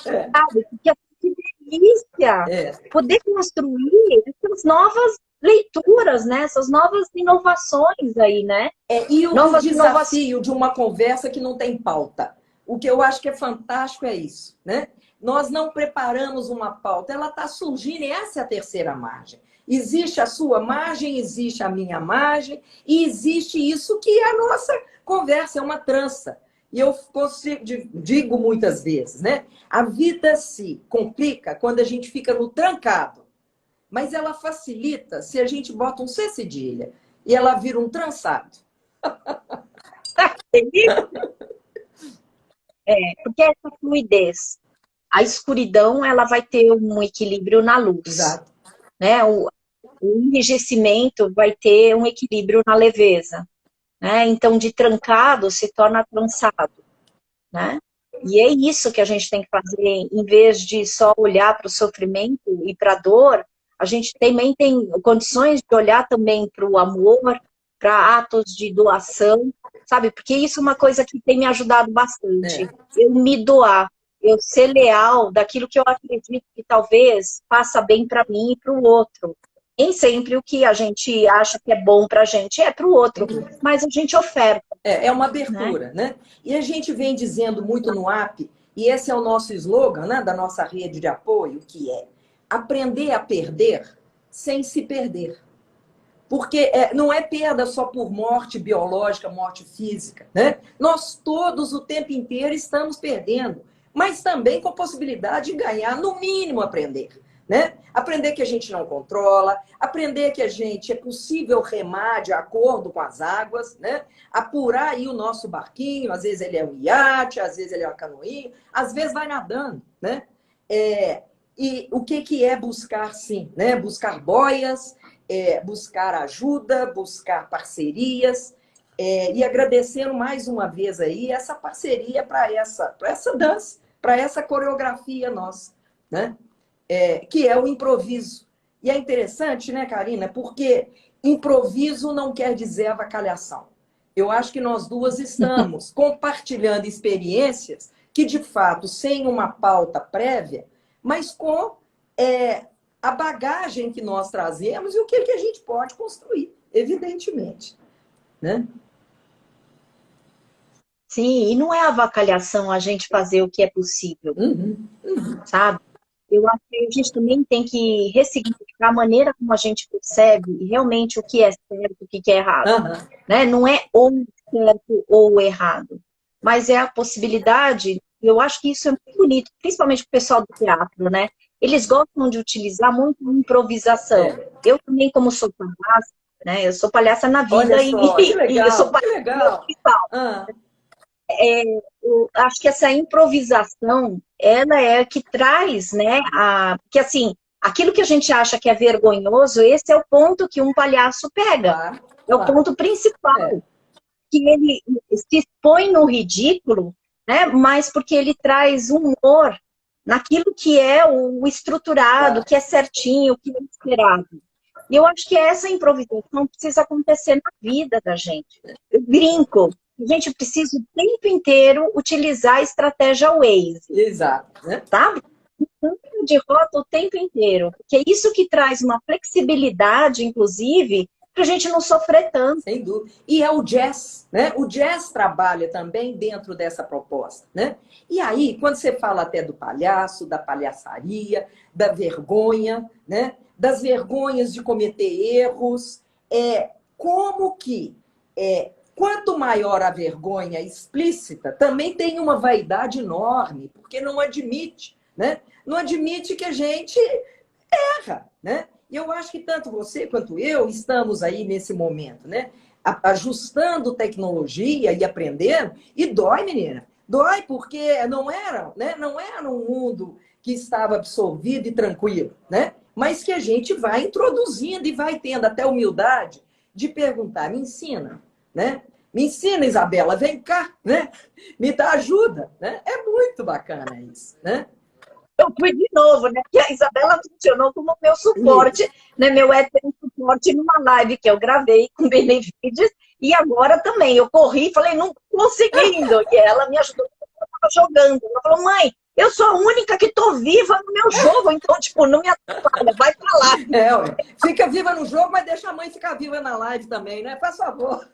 Sabe? Porque que delícia poder construir essas novas leituras, né? Essas novas inovações aí, né? E o desafio de uma conversa que não tem pauta. O que eu acho que é fantástico é isso, né? Nós não preparamos uma pauta, ela está surgindo, e essa é a terceira margem. Existe a sua margem, existe a minha margem, e existe isso que é a nossa conversa, é uma trança. E eu digo muitas vezes, né? A vida se complica quando a gente fica no trancado. Mas ela facilita se a gente bota um C cedilha e ela vira um trançado. Porque essa fluidez, a escuridão, ela vai ter um equilíbrio na luz. Exato. Né? O enrijecimento vai ter um equilíbrio na leveza. Né? Então, de trancado se torna trançado. Né? E é isso que a gente tem que fazer, em vez de só olhar para o sofrimento e para a dor, a gente também tem condições de olhar também para o amor, para atos de doação, sabe? Porque isso é uma coisa que tem me ajudado bastante. Eu me doar, eu ser leal daquilo que eu acredito que talvez faça bem para mim e para o outro. Nem sempre o que a gente acha que é bom para a gente é para o outro, mas a gente oferta. É uma abertura, né? E a gente vem dizendo muito no app, e esse é o nosso slogan, né, da nossa rede de apoio, que é aprender a perder sem se perder. Porque não é perda só por morte biológica, morte física, né? Nós todos o tempo inteiro estamos perdendo, mas também com a possibilidade de ganhar, no mínimo aprender, né? Aprender que a gente não controla, aprender que é possível remar de acordo com as águas, né? Apurar aí o nosso barquinho, às vezes ele é um iate, às vezes ele é um canoinho, às vezes vai nadando, né? E o que é buscar, sim, né? Buscar boias, buscar ajuda, buscar parcerias, e agradecendo mais uma vez aí essa parceria para essa dança, para essa coreografia nossa, né? Que é o improviso. E é interessante, né, Karina? Porque improviso não quer dizer avacalhação. Eu acho que nós duas estamos compartilhando experiências que, de fato, sem uma pauta prévia, mas com a bagagem que nós trazemos e o que a gente pode construir, evidentemente, né? Sim, e não é avacalhação a gente fazer o que é possível, sabe? Eu acho que a gente também tem que ressignificar a maneira como a gente percebe realmente o que é certo, o que é errado, né? Não é ou certo ou errado, mas é a possibilidade. Eu acho que isso é muito bonito, principalmente o pessoal do teatro, né? Eles gostam de utilizar muito a improvisação. Eu também, como sou palhaça, né? Eu sou palhaça na vida. Olha só, que legal, eu sou que palhaça no legal. hospital. Eu acho que essa improvisação, ela é a que traz, né, que assim, aquilo que a gente acha que é vergonhoso, esse é o ponto que um palhaço pega. É o ponto principal. Que ele se expõe no ridículo, né, mas porque ele traz humor naquilo que é o estruturado, que é certinho, que é esperado. E eu acho que essa improvisação precisa acontecer na vida da gente. Eu brinco. A gente precisa o tempo inteiro utilizar a estratégia Waze. Exato, né? Sabe? De rota o tempo inteiro. Porque é isso que traz uma flexibilidade, inclusive, para a gente não sofrer tanto. Sem dúvida. E é o jazz, né? O jazz trabalha também dentro dessa proposta, né? E aí, quando você fala até do palhaço, da palhaçaria, da vergonha, né? Das vergonhas de cometer erros, como que quanto maior a vergonha explícita, também tem uma vaidade enorme, porque não admite, né? Não admite que a gente erra, né? E eu acho que tanto você quanto eu estamos aí nesse momento, né? Ajustando tecnologia e aprendendo, e dói, menina. Dói porque não era, né? Não era um mundo que estava absorvido e tranquilo, né? Mas que a gente vai introduzindo e vai tendo até humildade de perguntar, me ensina, né? Me ensina, Isabela, vem cá, né? Me dá ajuda, né? É muito bacana isso, né? Eu fui de novo, né? Porque a Isabela funcionou como meu suporte, né? Meu eterno suporte numa live que eu gravei com Benevides, e agora também. Eu corri e falei, não tô conseguindo. E ela me ajudou, eu tava jogando. Ela falou, mãe, eu sou a única que tô viva no meu jogo, então, tipo, não me atrapalha, vai pra lá. Ué. Fica viva no jogo, mas deixa a mãe ficar viva na live também, né? Faz favor.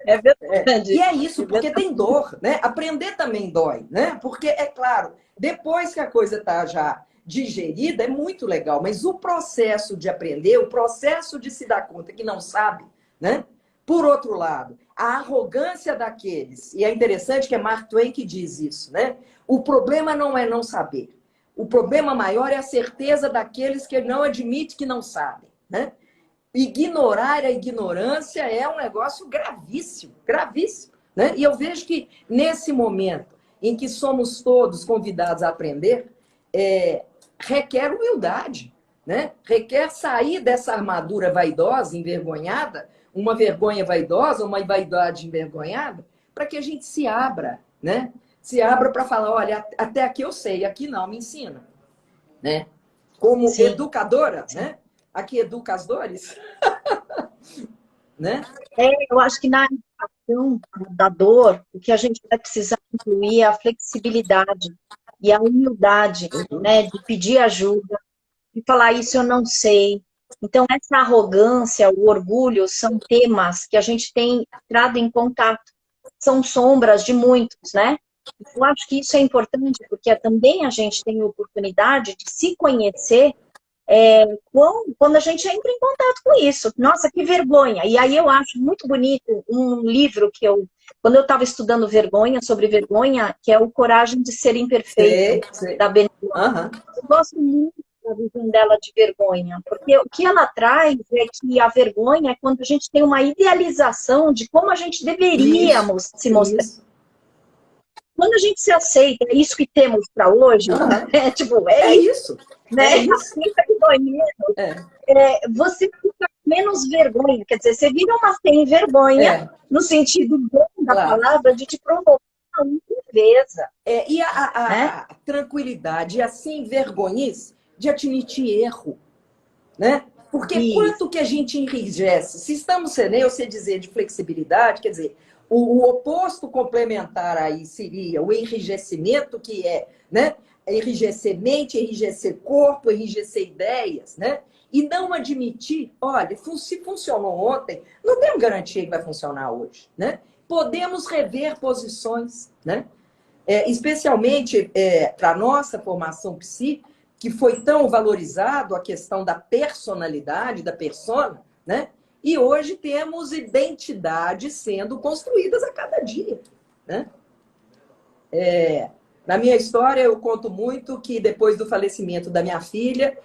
É verdade. E é isso, porque tem dor, né? Aprender também dói, né? Porque, é claro, depois que a coisa está já digerida, é muito legal, mas o processo de aprender, o processo de se dar conta que não sabe, né? Por outro lado, a arrogância daqueles, e é interessante que é Mark Twain que diz isso, né? O problema não é não saber. O problema maior é a certeza daqueles que não admitem que não sabem, né? Ignorar a ignorância é um negócio gravíssimo, gravíssimo, né? E eu vejo que nesse momento em que somos todos convidados a aprender, requer humildade, né? Requer sair dessa armadura vaidosa, envergonhada, uma vergonha vaidosa, uma vaidade envergonhada, para que a gente se abra, né? Se abra para falar, olha, até aqui eu sei, aqui não, me ensina, né? Como educadora, né? Aqui educa as dores. né? Eu acho que na educação da dor, o que a gente vai precisar incluir é a flexibilidade e a humildade, né, de pedir ajuda, de falar isso eu não sei. Então, essa arrogância, o orgulho, são temas que a gente tem entrado em contato. São sombras de muitos, né? Eu acho que isso é importante, porque também a gente tem a oportunidade de se conhecer quando a gente entra em contato com isso. Nossa, que vergonha! E aí eu acho muito bonito um livro que quando eu estava estudando vergonha, sobre vergonha, que é o Coragem de Ser Imperfeito, Sei. da Ben. Aham. Eu gosto muito da visão dela de vergonha, porque o que ela traz é que a vergonha é quando a gente tem uma idealização de como a gente deveríamos se mostrar. Isso. Quando a gente se aceita, é isso que temos para hoje, Aham. tipo, É isso, isso. né? É isso. Você fica menos vergonha, quer dizer, você vira uma sem vergonha, no sentido bom da palavra, de te provocar uma leveza. E né? a tranquilidade, e a sem vergonhice de admitir erro, né? Porque Isso. quanto que a gente enrijece? Se estamos sendo, eu sei dizer, de flexibilidade, quer dizer, o oposto complementar aí seria o enrijecimento, que é, né? Enrijecer mente, enrijecer corpo, enrijecer ideias, né? E não admitir, olha, se funcionou ontem, não temos garantia que vai funcionar hoje, né? Podemos rever posições, né? Especialmente para a nossa formação psi, que foi tão valorizado a questão da personalidade, da persona, né? E hoje temos identidades sendo construídas a cada dia, né? Na minha história, eu conto muito que depois do falecimento da minha filha,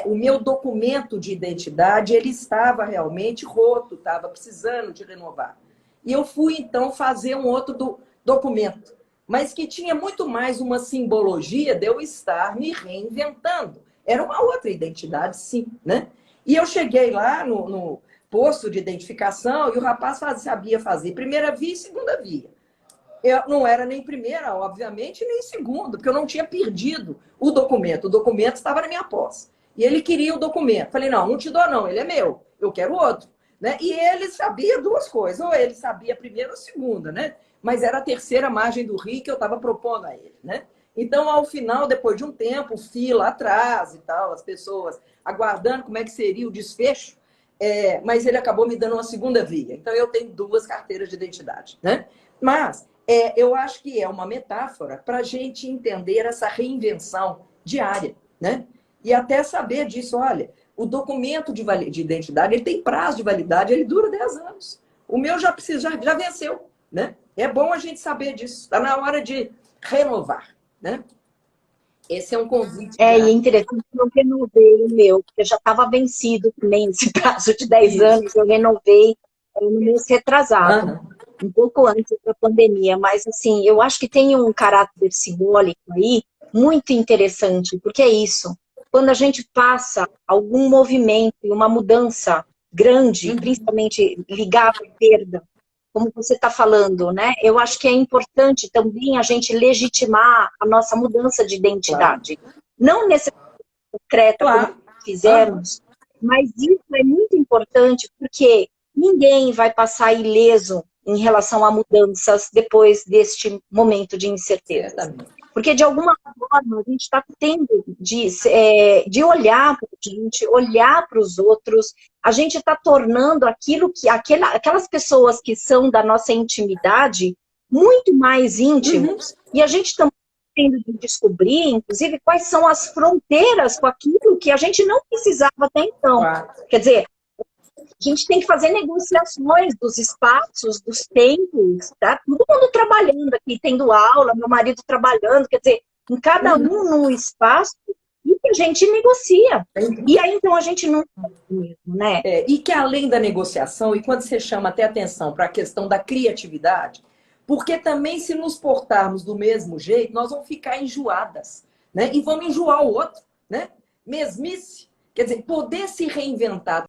o meu documento de identidade ele estava realmente roto, estava precisando de renovar. E eu fui, então, fazer um outro documento, mas que tinha muito mais uma simbologia de eu estar me reinventando. Era uma outra identidade, sim, né? E eu cheguei lá no posto de identificação e o rapaz sabia fazer primeira via e segunda via. Eu não era nem primeira, obviamente, nem segunda, porque eu não tinha perdido o documento. O documento estava na minha posse. E ele queria o documento. Falei, não te dou não, ele é meu, eu quero outro. Né? E ele sabia duas coisas, ou ele sabia a primeira ou a segunda, né? Mas era a terceira margem do rio que eu estava propondo a ele, né? Então, ao final, depois de um tempo, fila atrás e tal, as pessoas aguardando como é que seria o desfecho, mas ele acabou me dando uma segunda via. Então, eu tenho duas carteiras de identidade, né? Mas eu acho que é uma metáfora para a gente entender essa reinvenção diária, né? E até saber disso, olha, o documento de identidade, ele tem prazo de validade, ele dura 10 anos. O meu já venceu, né? É bom a gente saber disso. Está na hora de renovar, né? Esse é um convite. E interessante que eu renovei o meu, porque já estava vencido também esse prazo de 10 anos, eu renovei no mês retrasado, um pouco antes da pandemia, mas assim, eu acho que tem um caráter simbólico aí muito interessante, porque é isso, quando a gente passa algum movimento e uma mudança grande, principalmente ligada à perda, como você está falando, né? Eu acho que é importante também a gente legitimar a nossa mudança de identidade. Claro. Não necessariamente concreta, como fizemos, mas isso é muito importante porque ninguém vai passar ileso em relação a mudanças depois deste momento de incerteza. Porque, de alguma forma, a gente está tendo de olhar para a gente, olhar para os outros, a gente está tornando aquelas pessoas que são da nossa intimidade muito mais íntimos. E a gente também está tendo de descobrir, inclusive, quais são as fronteiras com aquilo que a gente não precisava até então. Quer dizer, a gente tem que fazer negociações dos espaços, dos tempos, tá? Todo mundo trabalhando aqui, tendo aula, meu marido trabalhando, quer dizer, em cada um num espaço, e que a gente negocia. E aí, então, a gente não mesmo, né? E que além da negociação, e quando você chama até atenção para a questão da criatividade, porque também se nos portarmos do mesmo jeito, nós vamos ficar enjoadas, né? E vamos enjoar o outro, né? Mesmice. Quer dizer, poder se reinventar